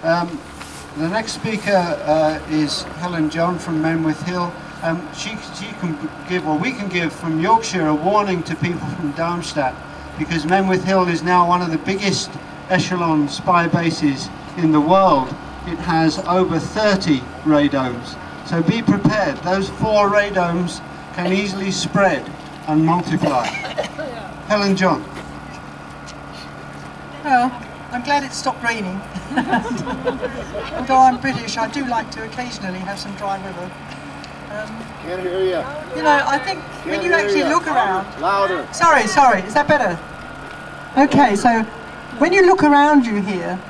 The next speaker is Helen from Men with Hill. She can give, or we can give from Yorkshire, a warning to people from Darmstadt, because Men with Hill is now one of the biggest echelon spy bases in the world. It has over 30 radomes. So be prepared. Those 4 radomes can easily spread and multiply. Helen John. Well, I'm glad it stopped raining. Although I'm British, I do like to occasionally have some dry weather. Can't hear you. You know, I think when you actually look around... Louder. Sorry, is that better? Okay, so when you look around you here,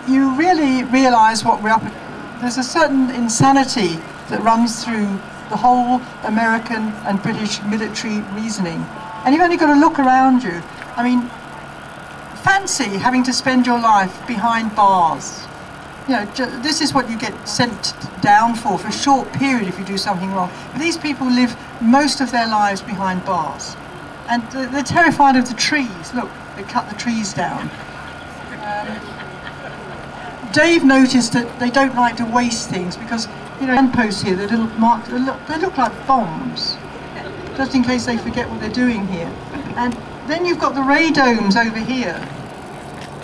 you really realise what we're up against. There's a certain insanity that runs through the whole American and British military reasoning. And you've only got to look around you. I mean, fancy having to spend your life behind bars. You know, this is what you get sent down for a short period if you do something wrong. But these people live most of their lives behind bars. And they're terrified of the trees. Look, they cut the trees down. Dave noticed that they don't like to waste things because, you know, handposts here, they're little marked, they look like bombs, just in case they forget what they're doing here. And then you've got the radomes over here,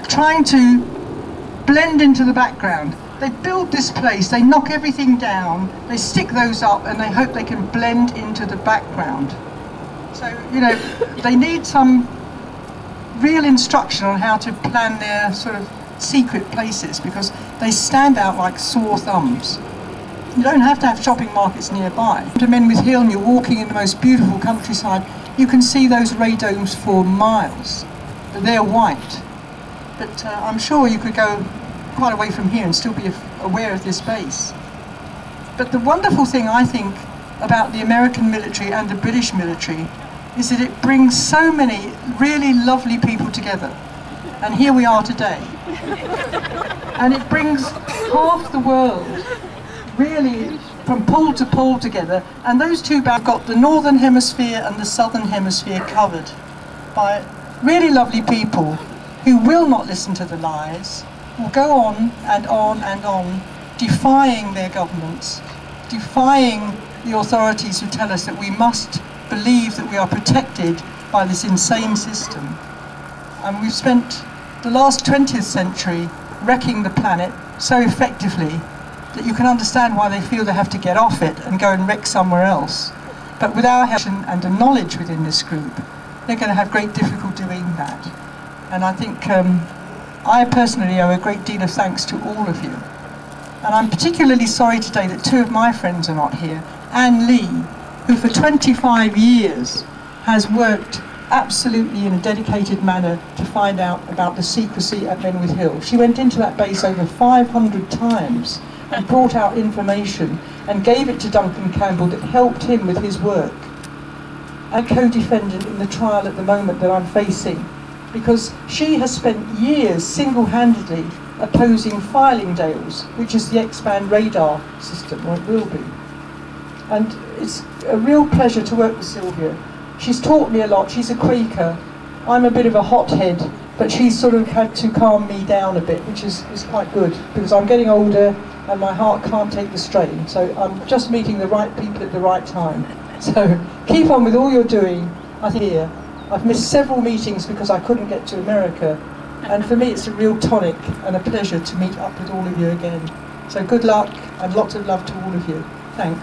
trying to blend into the background. They build this place, they knock everything down, they stick those up, and they hope they can blend into the background. So, you know, they need some real instruction on how to plan their sort of secret places, because they stand out like sore thumbs. You don't have to have shopping markets nearby. To Men with Hill, and you're walking in the most beautiful countryside, you can see those radomes for miles. They're white. But I'm sure you could go quite away from here and still be aware of this base. But the wonderful thing, I think, about the American military and the British military is that it brings so many really lovely people together. And here we are today. And it brings half the world really from pole to pole together, and those two have got the northern hemisphere and the southern hemisphere covered by really lovely people who will not listen to the lies, will go on and on and on, defying their governments, defying the authorities who tell us that we must believe that we are protected by this insane system. And we've spent the last 20th century wrecking the planet so effectively that you can understand why they feel they have to get off it and go and wreck somewhere else. But with our help and the knowledge within this group, they're going to have great difficulty doing that. And I think I personally owe a great deal of thanks to all of you. And I'm particularly sorry today that 2 of my friends are not here. Anne Lee, who for 25 years has worked absolutely in a dedicated manner to find out about the secrecy at Men with Hill. She went into that base over 500 times and brought out information and gave it to Duncan Campbell that helped him with his work. A co-defendant in the trial at the moment that I'm facing, because she has spent years single-handedly opposing Filingdales, which is the X-band radar system, or it will be. And it's a real pleasure to work with Sylvia. She's taught me a lot. She's a Quaker. I'm a bit of a hothead, but she's sort of had to calm me down a bit, which is quite good, because I'm getting older and my heart can't take the strain. So I'm just meeting the right people at the right time. So keep on with all you're doing. I think here, I've missed several meetings because I couldn't get to America. And for me, it's a real tonic and a pleasure to meet up with all of you again. So good luck and lots of love to all of you. Thanks.